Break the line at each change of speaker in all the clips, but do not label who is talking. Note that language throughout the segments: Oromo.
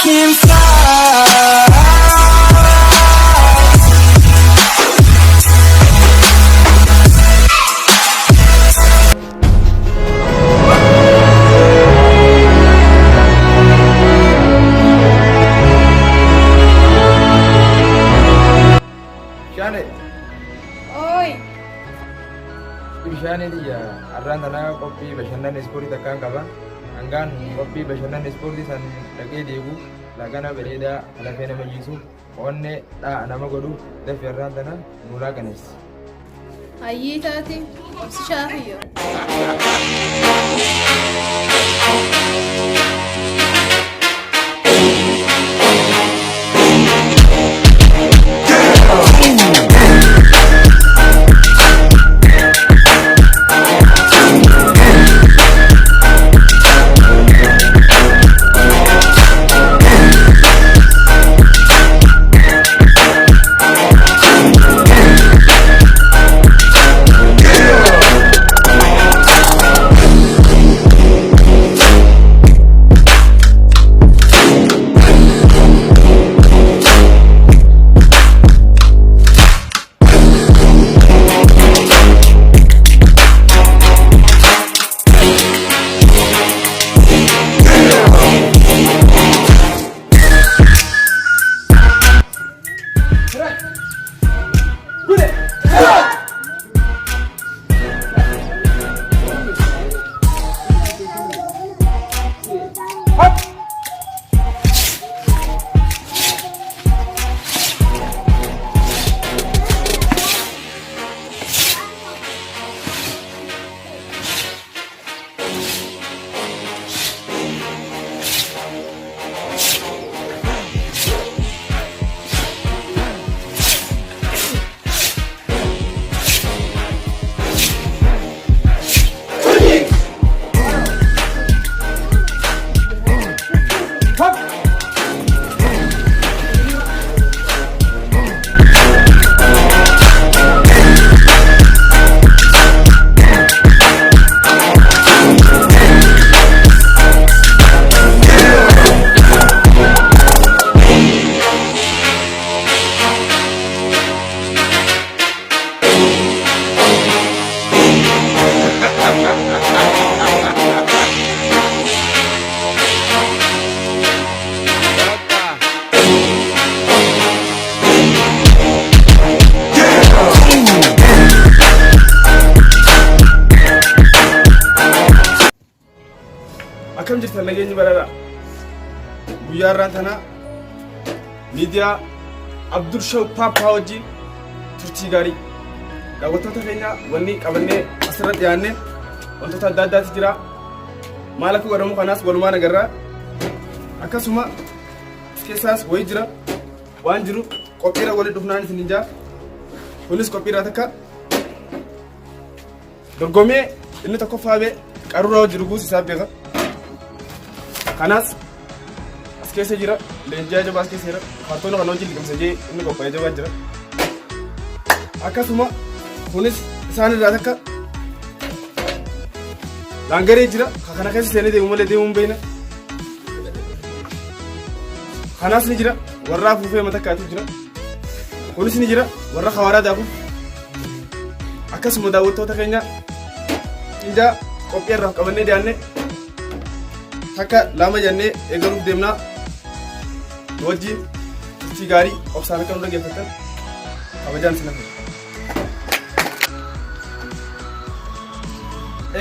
can fly.
Shane,
Oi,
Shane dia arran dana kopi bashannan ispoortii takkaan qaba. Hangaan kopi bashannan ispoortii san dhaqee deegu lagana bareedaa lafee nama jiisu onne dha nama godhu dafee arran dana nuuraa qaneessi.
hayyii taate obsi shaafiyyo.
Akkam jirtan nageenyi barara guyyaa irraan tana miidiyaa Abdul Shaw Paappaa wajjin turtii gaarii daawwattoota keenya wanni qabannee asirratti dhiyaanne wantoota adda addaati jira maal akka godhamu kanaas walumaan agarraa akkasuma as keessaas wayii jira waan jiru qophiirra walitti dhufnaan isin jaa kunis qophiirraa takka dorgomee inni tokkoffaa bee qaruuraa jiru guus isaa beeka. Kanas as keessa jira leenjaa jabaa as keessa jira kaartoona kan hojii liqimsa jee inni qophaa'ee jabaa jira akkasuma kunis isaan irraa takka laangaree jira kana keessa seenee deemu malee deemuu hin beekna kanas ni jira warra afuufee matakkaatu jira kunis ni jira warra hawaaraa daakuuf akkasuma daawwattoota keenya injaa qophii irraa qabannee dhiyaanne Hakka lama jannee eegaluuf deemnaa wajjin turtii gaarii obsaan akka nu dhaggeeffatan kabajaan isin hafe.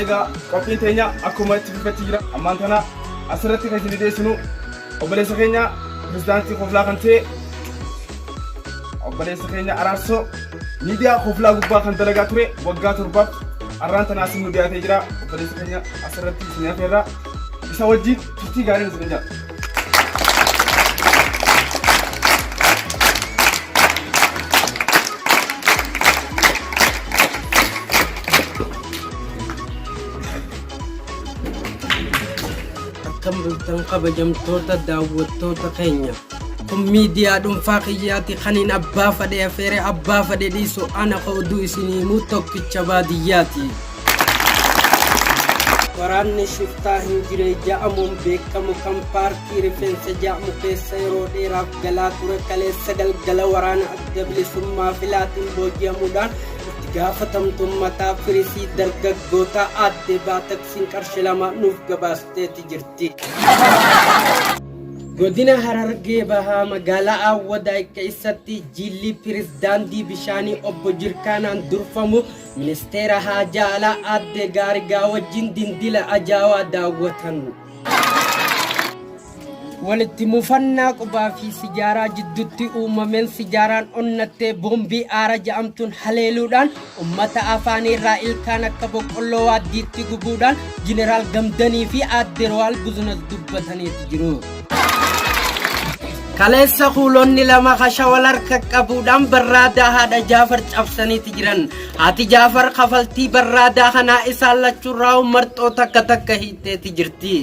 Egaa qophiin teenya akkuma itti fufetti jira ammaan tana asirratti kan isin dhiyeessinu obboleessa keenya pirezidaantii Koflaa kan ta'e obboleessa keenya Araarsoo miidiyaa Koflaa gubbaa kan dalagaa ture waggaa 7 arraan tana asin nu dhiyaatee jira obboleessa keenya asirratti isin hafeerraa isa wajjin turtii gaarii isin jira.
Akkam bultan kabajamtoota daawwattoota keenya kun miidiyaa dhuunfaa kiyyaatti kaniin abbaa fadhee affeere abbaa fadhee dhiisu ana oduu isinii himuu tokkicha baadiyyaati. waraanni shiftaa hin jire ja'amuun beekamu kan paarkii rifeensa ja'amu keessa yeroo dheeraaf galaa ture kaleessa galgala waraana adda bilisummaa filaatiin booji'amuudhaan itti gaafatamtummaa firisii dargaggoota aadde baataksiin qarshii lama nuuf gabaasteeti jirti. godina Harargee Bahaa magaalaa Awwadaa keessatti jilli pirezidaantii bishaanii obbo Jirkaanaan durfamu ministeera haajaa alaa aadde Gaarigaa wajjin dindila ajaa'aa daawwatan. walitti mufannaa qubaa fi sijaaraa jidduutti uumameen sijaaraan onnattee boombii aara ja'amtuun haleeluudhaan ummata afaanirraa ilkaan akka boqqolloo waaddiitti gubuudhaan jeneraal Gamdanii fi aadde Rowaal Buzunas dubbataniiti jiru. kaleessa kuulonni lama kasha wal harka qabuudhaan barraadaa haadha Jaafar cabsaniiti jiran. haati Jaafar kafaltii barraadaa kanaa isaan lachuurraa marxoo takka hiiteeti jirti.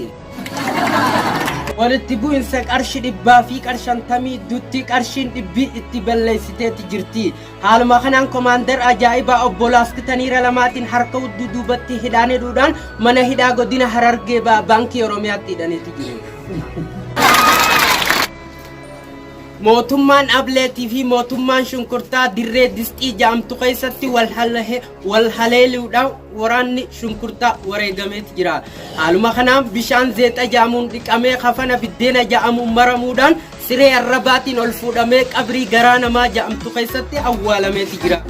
walitti bu'insa qarshii 100 fi qarshii 50 dutti qarshiin 100 itti balleessiteeti jirti. haaluma kanaan komaander ajaa'ibaa obbo Laaskitaniira lamaatiin harka duubatti hidhaaneedhuudhaan mana hidhaa godina Harargee Bahaa baankii Oromiyaatti hidhaneeti jiru. mootummaan ableetii fi mootummaan shunkurtaa dirree disxii jaamtu keessatti wal haleeluudhaan waraanni shunkurtaa wareegameeti jira. haaluma kanaan bishaan zeexa jaamuun dhiqamee kafana biddeena jaamuun maramuudhaan siree arrabaatiin ol fuudhamee qabrii garaa namaa jaamtu keessatti awwaalameeti jira.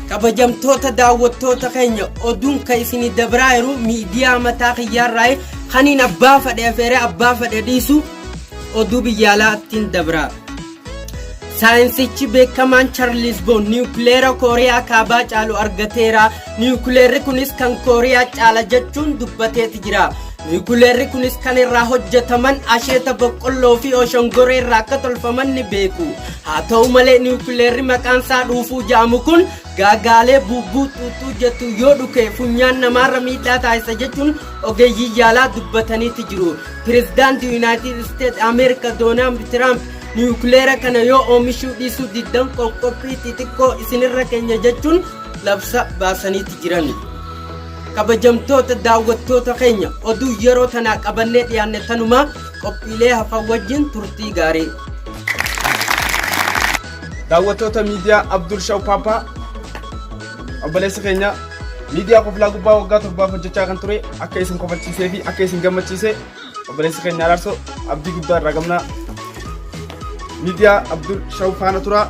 kabajamtoota daawwattoota keenya oduun ka isinii dabraa jiru miidiyaa mataa kiyyaarraa kaniin abbaa fedhe afeeree abbaa fedhe dhiisu oduu biyyaalaatiin dabra. saayinsichi beekamaan Charles Boon niwukileera Kooriyaa kaabaa caalu argateera. niwukileerri kunis kan Kooriyaa caala jechuun dubbateeti jira. niwukileerri kunis kan irraa hojjetaman asheeta boqqolloo fi oshongoree irraa akka tolfaman ni beeku. haa ta'u malee niwukileerri maqaan isaa dhuufuu jaamu kun gaagaalee bubbuu xuuxuu jettu yoo dhuke funyaan namaarra miidhaa taasisa jechuun ogeeyyii yaalaa dubbataniiti jiru. pirezidaantii Yuunaayitid Isteetsi Ameerikaa Doonaald Tiraamp niwukileera kana yoo oomishuu dhiisuu diddan qoqqophii xixiqqoo isinirra keenya jechuun labsa baasaniiti jiran. kabajamtoota daawwattoota keenya oduu yeroo tanaa qabannee dhiyaanne tanumaa qophiilee hafan wajjin turtii gaarii.
daawwattoota miidiyaa Abdul Shaw Papa obboleessa keenya miidiyaa qoflaa gubbaa waggaa torbaaf hojjechaa kan ture akka isin kofalchiisee fi akka isin gammachiise obboleessa keenya Araarsoo abdii guddaa irraa qabna. miidiyaa Abdul Shaw faana tura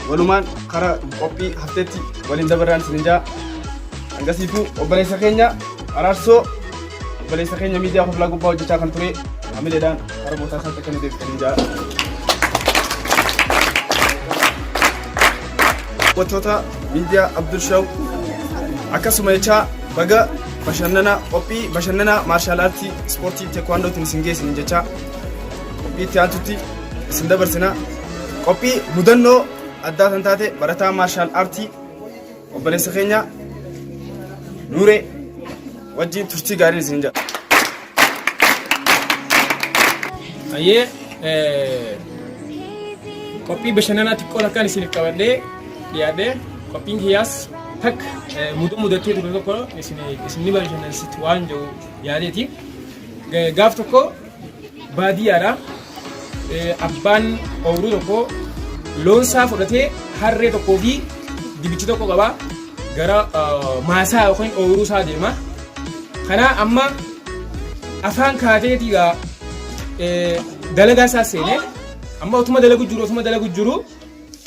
walumaan karaa qophii hafteetti waliin dabarraan isin jaa. angasiifuu obboleessa keenya Araarsoo obboleessa keenya miidiyaa qoflaa gubbaa hojjechaa kan ture hamileedhaan karaa bootaa isaatti akka inni deebisan jaa. daawwattoota miidiyaa Abdul Shaw akkasuma jecha baga bashannana qophii bashannana maarshaal aartii ispoortii teekwaandootiin isin geessin jecha qophii itti aantutti isin dabarsina. qophii mudannoo addaa kan taate barataa maarshaal aartii obboleessa keenya Nuuree wajjin turtii gaarii isin jaa.
ayyee qophii bashannanaa xiqqoo takkaan isiniif qabadhee dhiyaadhee qophiin kiyyaas takka mudatee ture tokko isin bashannansiisti waan jiru yaadeeti. gaaf tokko baadiyyaadha abbaan ooyiruu tokko loonsaa fudhatee harree tokkoo fi dibichi tokko qaba gara maasaa yookaan ooyiruu isaa deema. kana amma afaan kaateetiigaa dalagaa isaa seenee amma utuma dalagu jiru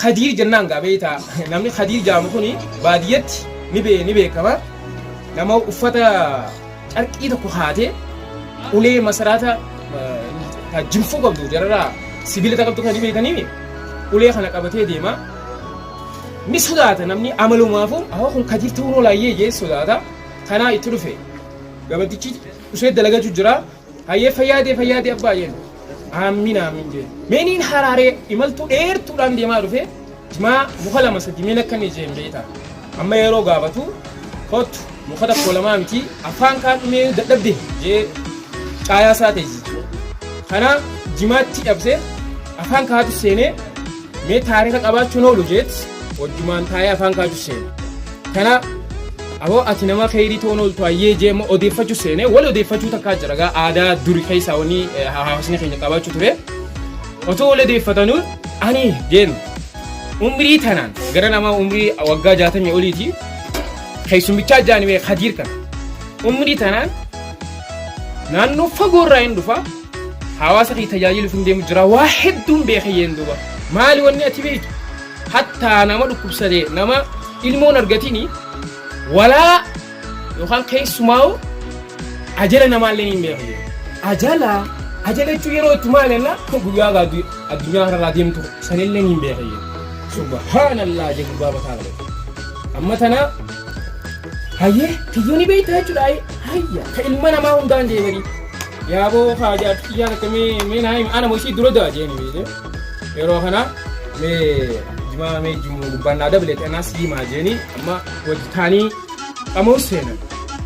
Khadiir jennaan gaabeeta namni Khadiir jaamu kuni baadiyyatti ni beekama. nama uffata carqii tokko haatee ulee masaraata jinfuu qabdu jararraa sibiila qabdu kan beekanii ulee kana qabatee deema. ni sodaata namni amalumaafu awwa kun Khadiir ta'uu noolaayyee jee sodaata. kanaa itti dhufe gabatichi usee dalagatu jira. hayyee fayyaadee abbaa jennu aamin jee meeniin haraaree imaltuu dheertuudhaan deemaa dhufe jimaa muka lama sadi meen akka inni jeen beeta. amma yeroo gaafatu kottu muka tokko lamaa miti afaan kaan dhumee dadhabde jee caayaa isaa ta'e. kana jimaatti dhabsee afaan kaatu seenee mee taarika qabaachuun oolu jeet wajjumaan taa'ee afaan kaatu seene. kana Aboo ati nama kheyrii toon ooltu ayyee jeema odeeffachuu seenee wal odeeffachuu takkaa jira gaa aadaa durii keessaa wanni hawaasni keenya qabaachuu ture. Otoo wal odeeffatanuu ani jeen umrii tanaan gara nama umrii waggaa 60 oliiti keessummichaa jaanimee Khadiir kana umrii tanaan naannoo fagoorraa hin dhufa hawaasa kee tajaajiluuf hin deemu jira waa hedduun beekee hin duuba maali wanni ati beektu hatta nama dhukkubsatee nama ilmoon argatini wala yookaan keessumaa ajala namaallee hin beekee ajala jechuun yeroo itti maalenna guyyaa gaaduu addunyaa kanarraa deemtu sanillee hin beekee subhanallah jedhu baaba taa'ale amma tana hayyee kiyyooni beektaa jechuudha hayya ka ilma namaa hundaan jeebanii yaaboo haajaa kiyyaa akka mee naayim ana moosii dura daa jeeni beekee yeroo kana mee jimu gubbannaa dabalee xanaa siimaa jeeni amma wajji taanii qamoo seenan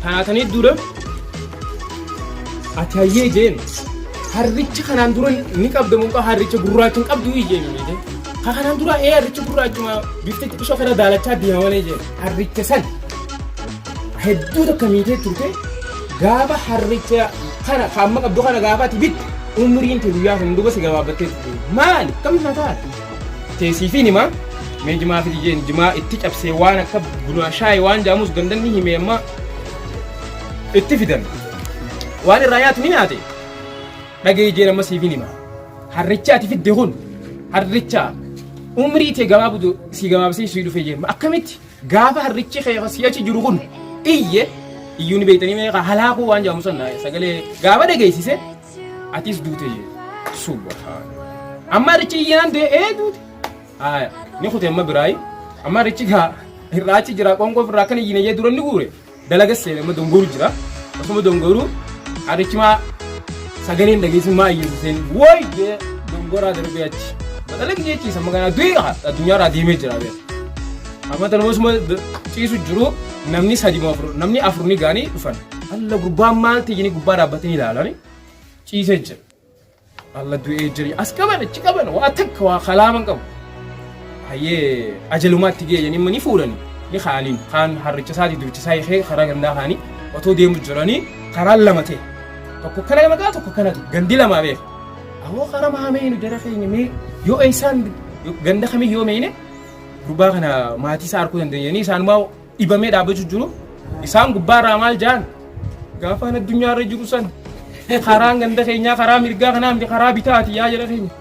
taatanii dura ati hayyee jeeni harricha kanaan dura ni qabdamu qaba harricha gurraachin qabdu jeeni beekee kanaan dura harricha gurraachuma bifti xiqqoo kana daalachaa deema malee jeeni harricha san hedduu takka miitee turte gaafa harricha kana hamma qabdu kana gaafaati bit umriin te guyyaa kan duba si gabaabattee maali kam na taate teesiifi nima mee jimaa fi jeen jimaa itti cabsee waan akka buna shaay waan jaamus gandanni himee amma itti fidan waan irraa yaatu ni nyaate dhagee jeen amma siifi nima harricha ati fidde kun harricha umrii te gabaabudu si gabaabsee si dhufe jeen akkamitti gaafa harrichi kee si achi jiru kun iyyuun beektanii meeqa halaakuu waan jaamu sanna sagalee gaafa dhageessise atis duute jee subhaan amma richi iyyaan dee duute ni kute amma biraay amma richi gaa irraachi jira qonqoo irraa kan iyyine jee duran ni guure dalaga seene amma dongoru jira osuma dongoru arichi ma sagaleen dhageessu maa iyyuu woy jee dongoraa darbee achi badalagi jechi sama kana du'i addunyaa irraa deemee jira bee amma tanuma ciisu jiru namni sadi mafru namni afurni gaanii dhufan alla gurbaan maalti jini gubbaa dhaabbatanii ilaalani ciisee jira alla du'ee jira as qaban achi qaban waa takka waa kalaaman qabu hayyee ajalumaatti geeyanii ni fuudhani ni haaliin kaan harricha isaati duricha isaa ishee karaa gandaa kaanii otoo deemu jiranii karaa lama ta'e tokko kana maqaa tokko kanatu gandi lamaa beeka awoo karaa maameenu jara keenya mee yoo eessaan ganda kamii yoo meene gurbaa kana maatii isaa arguu dandeenyanii isaan maa ibamee dhaabachuu jiru isaan gubbaarraa maal jaan gaafaan addunyaarra jiru san karaan ganda keenyaa karaa mirgaa kanaa miti karaa bitaati yaa jala keenya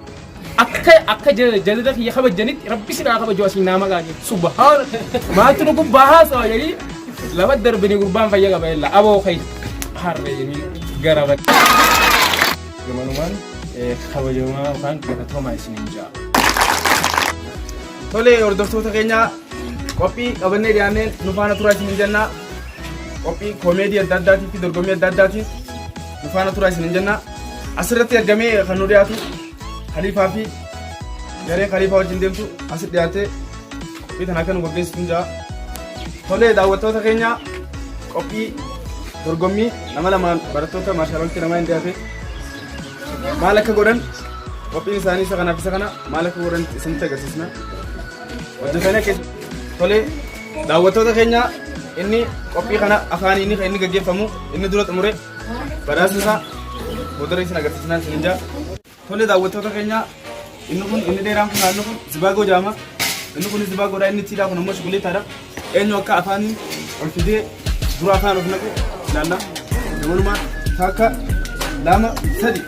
akka jalada kiyya kabajanitti rabbi sinaa kabaju asiin nama gaagee subhaana maaltu nu gubbaa haasawa jedhii lama darbanii gurbaan fayya qaba illa aboo kay harree jedhii gara bakka gamanumaan kabajamaa yookaan galatoomaa isiniin jaa.
Tole hordoftoota keenya qophii qabannee dhiyaanneen nu faana turaa isin jenna qophii koomeedii adda addaatii fi dorgommii adda addaatiin nu faana turaa isin jenna asirratti argamee kan nu dhiyaatu Khaliifaa fi garee Khaliifaa wajjin deemtu asitti dhiyaatee qophii kana akka nu gaggeessitu jaa. Tole daawwattoota keenya qophii dorgommii nama lamaan barattoota maashaalootti namaa hin dhiyaate maal akka godhan qophiin isaanii isa kanaaf isa kana maal akka godhan isinitti agarsiisna hojjetanii akka tole daawwattoota keenya inni qophii kana afaan inni gaggeeffamu inni dura xumure badhaasa isaa boodara isin agarsiisnaan isin jaa. Tole daawwattoota keenya inni kun inni dheeraan kun halluu kun zibaagoo jaama inni kun zibaagoodha inni tiidhaa kun ammoo shukuleetaadha eenyu akka afaan ol fidee dura afaan of naqu ilaalla namoota takka lama sadi.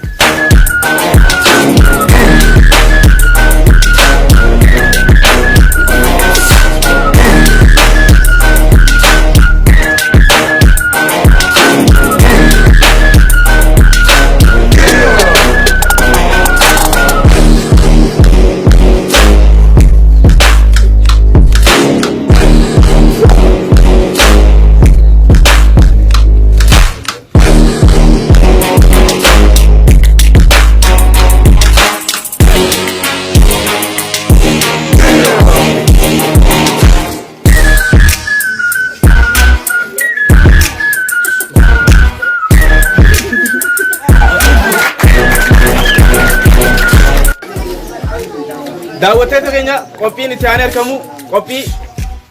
daawwattoota keenya qophiin itti aanee argamu qophii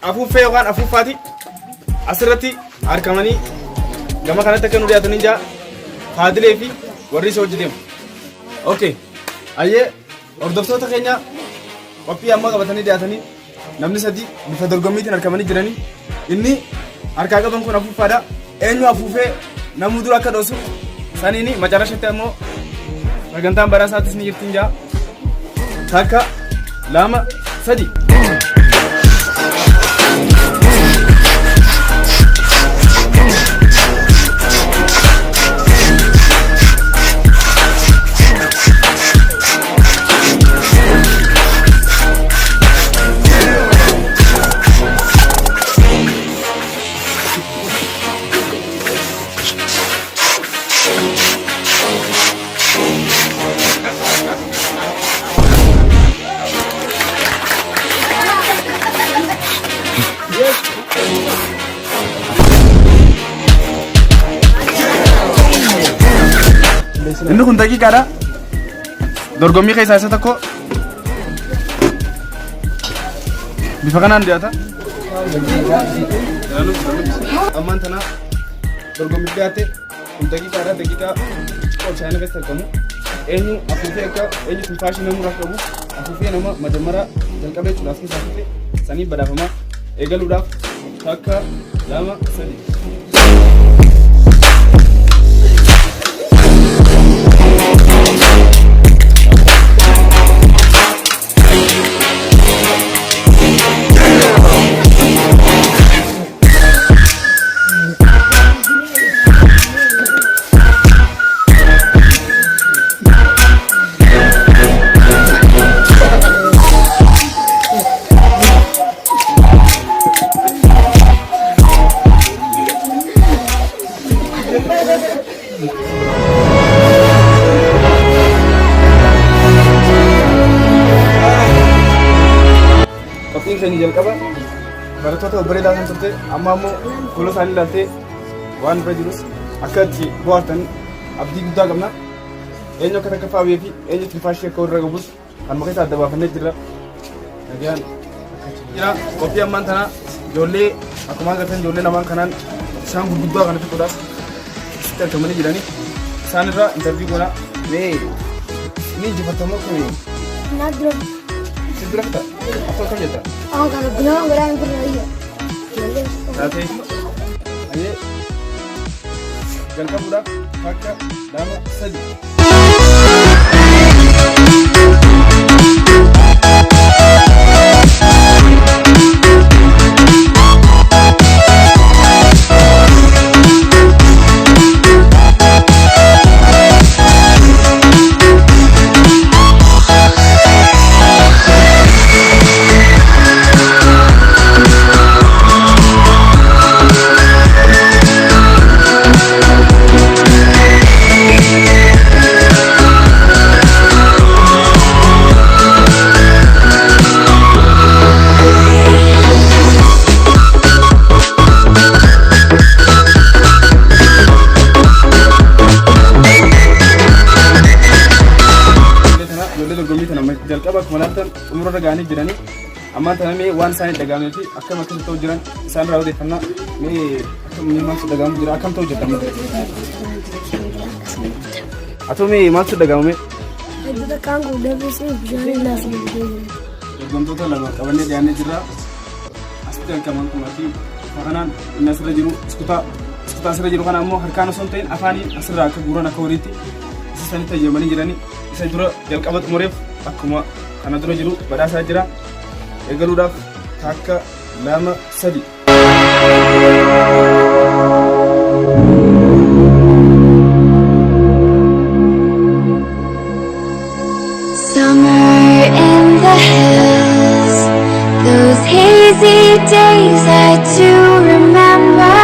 afuuffee yookaan afuuffaati asirratti argamanii gama kanatti akka nu dhiyaatanii jaa haadilee fi warri isa hojii deemu. Okay. Ayyee hordoftoota keenya qophii amma qabatanii dhiyaatanii namni sadii bifa dorgommiitiin argamanii jiranii inni harkaa qaban kun afuuffaadha. Eenyu afuufee namuu dura akka dhoosu saniini macarashatti ammoo sagantaan baraasaattis ni jirtiin jaa takka lama sadi. Inni kun daqiiqaadha. Dorgommii keessaa isa tokko bifa kanaan dhiyaata. Ammaan tana dorgommii dhiyaate kun daqiiqaadha. Daqiiqaa qolchaayina keessatti argamu. Eenyu afuufee akka eenyu tunfaashii namuudhaaf qabu afuufee nama majammara jalqabee cuudhaaf keessaa afuufee sanii badhaafamaa eegaluudhaaf takka lama sadi. Ini jalqaba barattoota obboleedhaa kan turte amma ammoo fuula isaanii ilaaltee waan bira jirus akka itti bohaartan abdii guddaa qabna. Eenyu akka takkaffaa biyya fi eenyu tunfaashii akka warra qabus kan maqaa isaa adda baafannee jirra. Nagaan jira qophii ammaan tanaa ijoollee akkuma agartan ijoollee lamaan kanaan isaan gurguddaa kana fixuudhaaf asitti argamanii jiranii isaan irraa intarviyuu goona. Mee ni injifattamoo akkami?
Nadra.
Si dura fita? Atoo akkam jetta?
Kana gunaan godhaan kun ayya.
Taatee ayyee jalqabuudhaaf takka lama sadi. jalqaba akkuma laatan umurra gaanii jiranii ammaan tana mee waan isaanii dhagahamee fi akkam akkasitti ta'u jiran isaan irraa odeeffannaa mee akkam maaltu dhagahamu jira akkam ta'u jedhama. Atoo mee maaltu dhagahamee?
Eddota kaan guddabee fi bishaan laafee jiru.
Dorgomtoota lama qabannee dhiyaannee jirra. Asitti argaman kunaa fi kanaan inni asirra jiru iskutaa asirra jiru kana ammoo harkaan osoo hin ta'in afaanii asirraa akka guuran akka horiitti isaanitti fayyamanii jiranii isa dura jalqaba xumureef akkuma kana dura jiru badhaasaa jira. Eegaluudhaaf takka lama sadi.
Summer in the hills, those hazy days I do remember.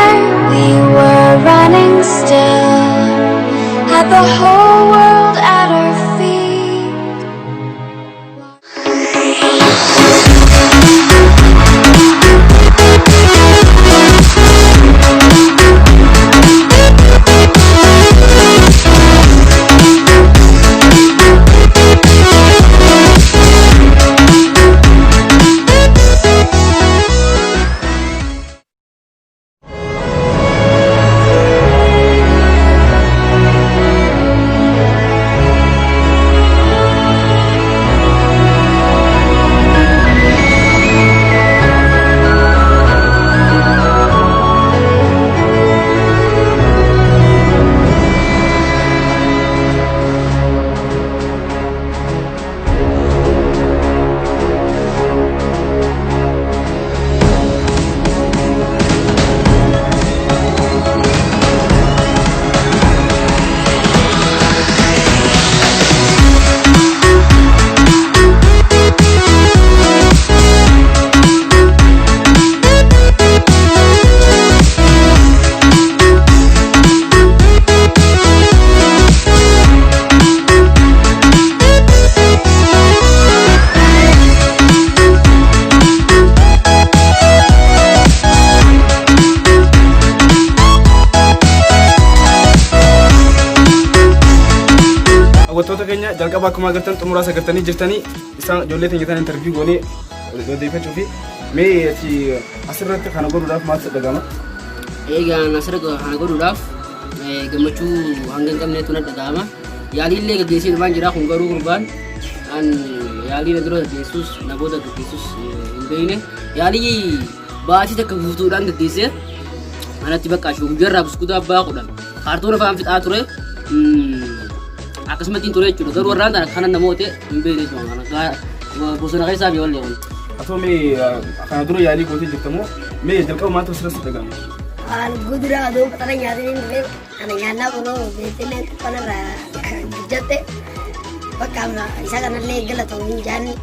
We were running still, had the whole world at our feet.
keenya jalqaba akkuma agartan xumuraa sagartanii jirtanii isaan ijoollee teenya tan interview goonee odeeffachuu fi mee asirratti kana godhuudhaaf maaltu dhagama?
Eegaan asirra kana godhuudhaaf gammachuu hanga hin qabneetu na dhaga'ama. Yaaliillee gaggeessee dhufaan jira kun garuu gurbaan an yaalii na dura gaggeessus namoota gaggeessus hin beekne yaalii baatii takka guutuudhaan gaggeessee anatti bakka guyyaarraa buskuutaa abbaa kudhan kaartoona fa'aan fixaa ture akkasumatti ture jechuudha garuu warraan tana kana namoota hin beekne jechuudha bosona keessaa fi wallee kun.
Atoo mee kana dura yaalii gootee jirtamoo mee jalqaba maaltu asirratti dhagama?
Gudura aduu qxala nyaatanii hin dhufe kana nyaannaa kunoo beektee kanarraa jatte bakka isa kanallee galatamu hin jaanni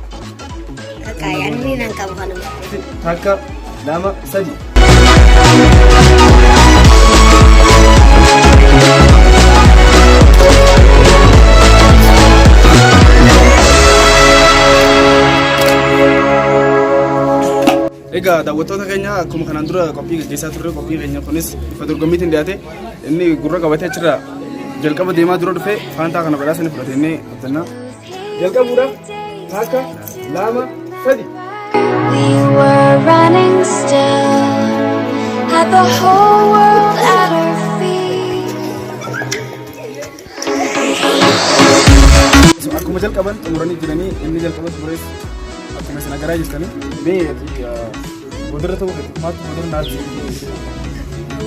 akka yaanni nan qabu kanuma.
Takka lama sadi. Egaa daawwattoota keenya akkuma kanaan dura qophii gaggeessaa turre qophii keenya kunis bifa dorgommiitiin dhiyaate inni gurra qabatee achirraa jalqaba deemaa dura dhufe faantaa kana badhaasanii fudhate inni abdannaa jalqabuudhaaf takka lama sadi.
We were running still, had the whole world at our feet.
Akkuma jalqaban xumuranii jiranii inni jalqaba xumurees akkuma isin agaraa jirtanii mee bodira ta'uu gadi maaltu bodira naati?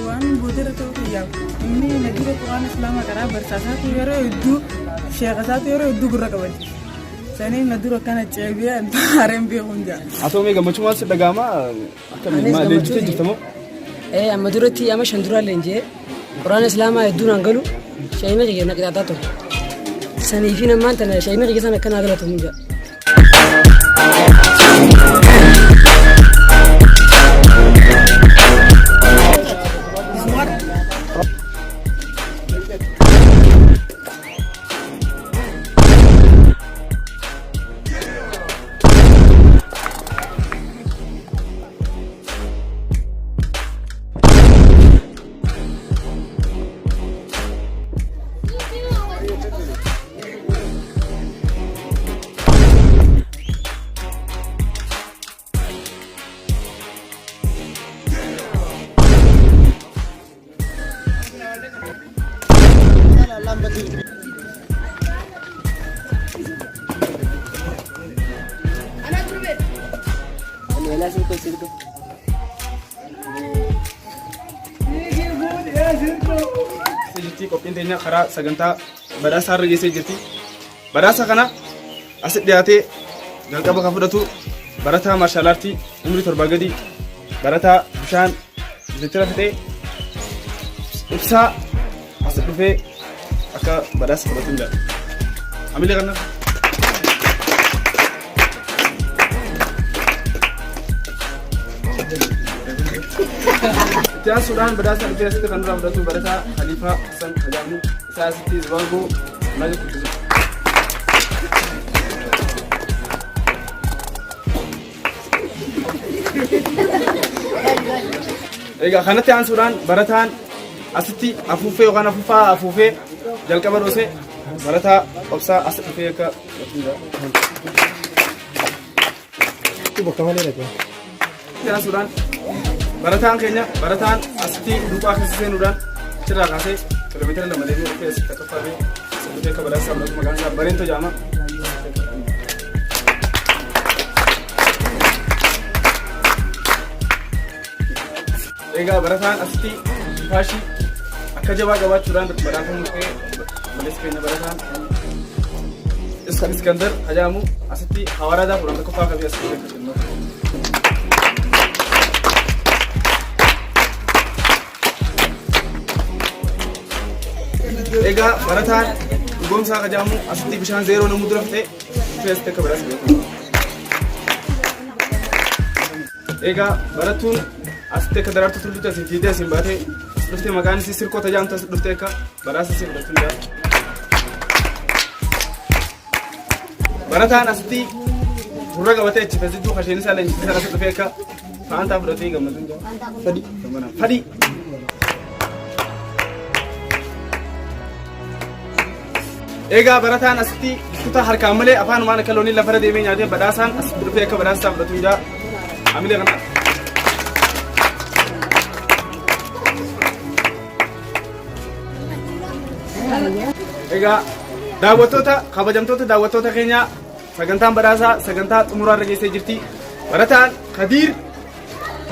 Waan bodira ta'uu fayyaaf inni nagire Qur'aan Islaamaa karaa barsiisaatu yeroo hedduu sheekasaatu yeroo hedduu gurra qabachiisa. Sanii na dura kana ceebee hareen beekuun jira.
Atoo mee gammachuu maal si dhaga'ama? Akkamiin maal leenjitee jirtamoo?
Amma duratti amma shan duraan leenjee Qur'aan Islaamaa hedduun hangalu shaayina kiyya na qixaataa ture. Sanii fi namaan tana shaayina kiyya sana akkanaa galatamu jira.
Qophiin teenya karaa sagantaa badhaasaa irra geessee jirti. Badhaasa kana asitti dhiyaatee jalqaba kan fudhatu barataa maarshaal aartii umurii 7 gadi barataa bishaan jettira fixee ibsaa asitti dhufee akka badhaasa fudhatu hin jaallatu. Amilee kanna. Tiaan Suudaan badhaasa dhufee asitti kan duraa fudhatu barataa Khaliifaa Hassan Hajaamu isaa asitti Zibaangoo maal jedhu. Egaa kanatti aan Suudaan barataan asitti afuufee yookaan afuufaa afuufee jalqaba dhoosee barataa obsaa as dhufee akka tiaan Suudaan barataan keenya barataan asitti duukaa keessa seenuudhaan achirraa kaasee kiiloomeetira 2 deemee dhufee asitti akka faafee dhufee akka badhaasa fudhatu maqaan isaa Bareento jedhama. Egaa barataan asitti faashii akka jabaa qabaachuudhaan badhaafamuu dhufee malees keenya barataan Iskandar Hajaamu asitti hawaaraadhaa fuudhan tokko fa'aa qabee asitti akka kennu. Egaa barataan dhugoomsaa Hajaamu asitti bishaan zeeroo namuu dura fixee dhufee asitti akka badhaasa fudhatu. Egaa barattuun asitti akka daraartuu tulluutti asiin fiitee asiin baatee dhuftee maqaan isii Sirkoota jedhamtu as dhuftee akka badhaasa isii fudhatu hin jaallatu. Barataan asitti gurra qabatee achi fasidduu hasheen isaa leenjisee sana dhufee akka faantaa fudhatee gammadu hin jaallatu. Fadii. Egaa barataan asitti kutaa harkaan malee afaanumaan akka looniin lafarra deemee nyaatee badhaasaan as dhufee akka badhaasaa fudhatu jaa amilee kana. Egaa daawwattoota kabajamtoota daawwattoota keenya sagantaan badhaasaa sagantaa xumuraarra geessee jirti. Barataan Kadiir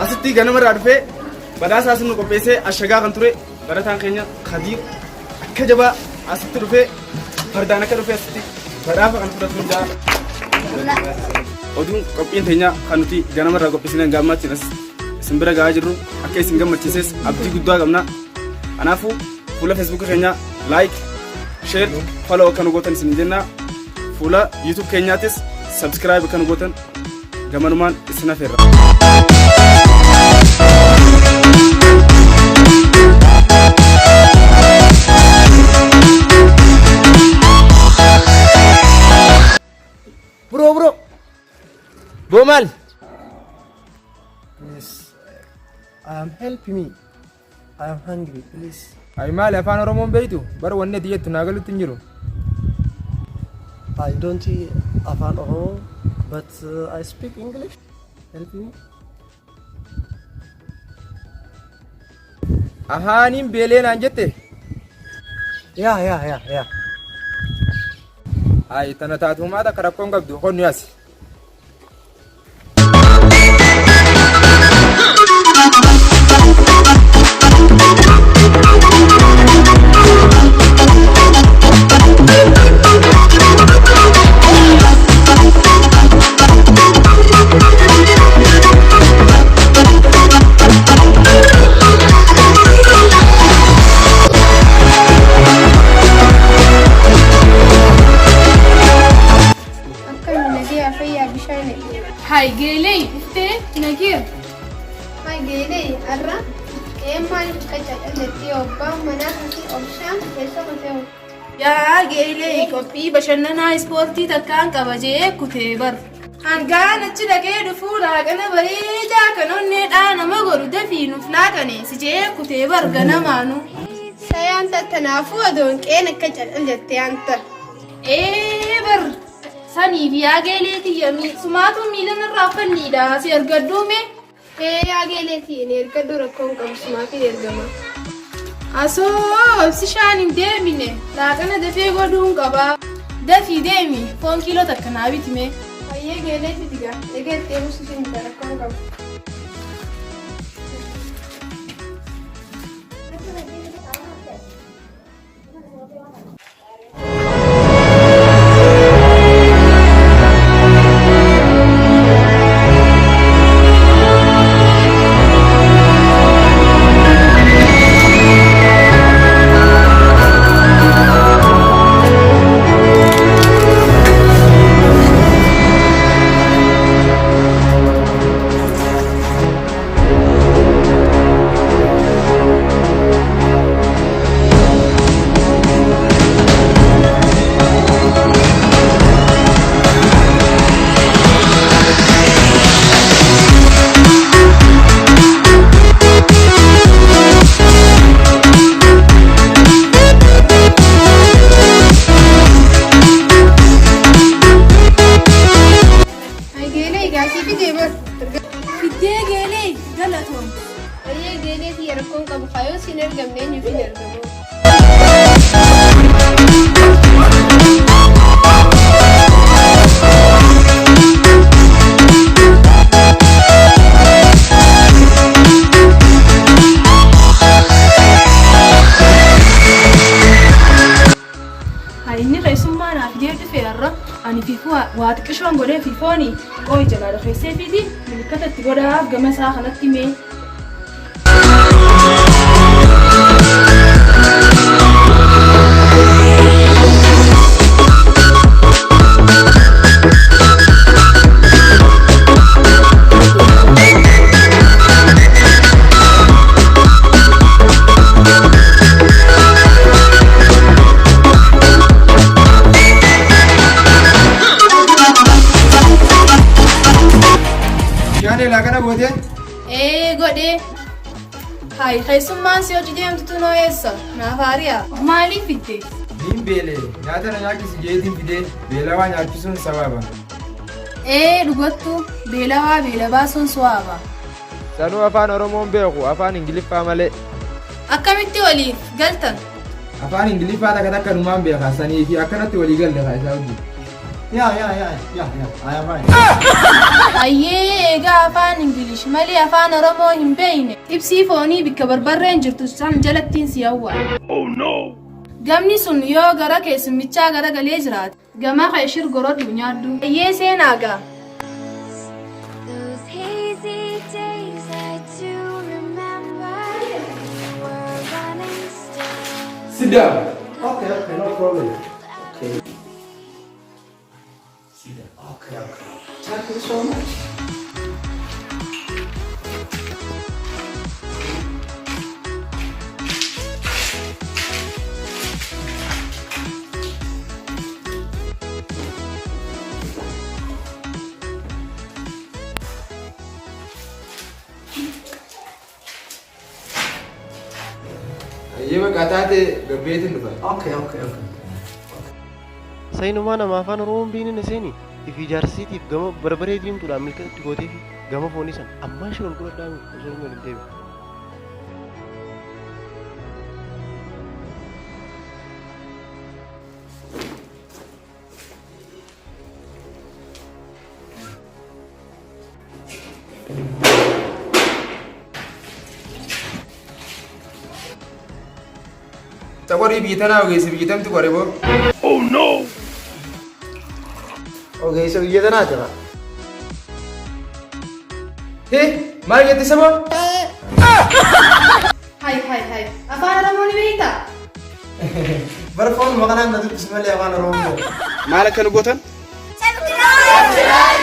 asitti ganamarraa dhufee badhaasaa sirna qopheessee ashagaa kan ture barataan keenya Kadiir akka jabaa asitti dhufee fardaan akka dhufee asitti badhaafa kan fudhatu jaa. Oduun qophiin teenya kan nuti ganamarraa qopheessineen gaammaatti isin bira gahaa jirru akka isin gammachiises abdii guddaa qabna. Kanaafuu fuula feesbuukii keenya laayik, sheer, follow akka nu gootan isin jenna. Fuula yuutuub keenyaatis sabskiraayib akka nu gootan gamanumaan isin affeerra.
Bro. Bomal.
Yes. Help me. I am hungry, please.
Ay maali afaan Oromoon beektu bara wanni ati jettu naa galuutti hin jiru.
I don't afaan Oromoo, but I speak English. Help me.
Ahaaniin beelee naan jette.
Yeah.
Ay tana taatumaata akka rakkoon qabdu qonni as.
Hai gelei ite nagir.
Hai gelei arra emal kaca alati obba manasi obsham eso mateo.
Ya gelei kopi bashannana sporti takkan qabaje kutebar. Hangaan achi dhaqee dhufuu laaqana bareedaa kan onne dhaa nama godhu dafii nuuf laaqane si jee kutebar ganamaanu.
Sayanta tanaafu adoon qeen akka cal'allatte anta.
Bar sanii fi yaageleeti yamii sumaatu miilan irraa fanniidha si ergadduume.
Yaageleeti ni ergaddu rakkoon qabu sumaatiin ergama.
Asoo si shaan hin deemine laaqana dafee godhuun qaba. Dafii deemi foon kiiloo takka naa bitime.
Hayyee geleeti diga egeettee musuusin rakkoon qabu.
Waati qishoon godhee fi foonii qooyi jalaa dhufeessee fiiti milikkata itti godhaaf gama isaa kanatti mee. Godhe hai keessummaan si hojii deemtutu noo eessa naaf haariyaa maaliif itti
Niin beelee nyaata na nyaachisi jeetiin fidee beelawaa nyaachisuun sawaaba.
Dhugattu beelawaa sun suwaaba.
Sanuu afaan Oromoon beeku afaan Ingiliffaa malee.
Akkamitti waliif galtan?
Afaan Ingiliffaa takka numaan beekaa sanii fi akkanatti walii galle isaa hojii.
Yeah, I am right.
Ayyee egaa afaan Ingilish malee afaan Oromoo hin beeyne. Ibsii foonii bikka barbarreen jirtu san jalattiin si hawwaa. Oh no! Gamni sun yoo gara keessummichaa gara galee jiraate gama qeeshir gorodhu nyaaddu. Ayyee seenaagaa.
Those hazy days I do remember. We're running still.
Sit down.
Okay, no problem. Okay. Okay. Thank you so much.
Ayyee maqaa taate gabbeetiin dhufa.
Okay.
Sayyinumaa nama afaan Oromoon biinin iseeni ifi jaarsitiif gama barbaree diimtuudhaan milkatti gootee fi gama foonii san ammaan shi ol godhadhaami osoo hin waliin deebi'u.
Takorii biitanaa ogeessi biitamti qoree boo. Oh no!
Ogeessa biyya tanaa jira.
Maal jette saboo?
Hai. Afaan Oromoo ni beektaa?
Bara foonuma kanaan na dubbisi malee afaan Oromoo.
Maal akka nu gootan?
Subscribe!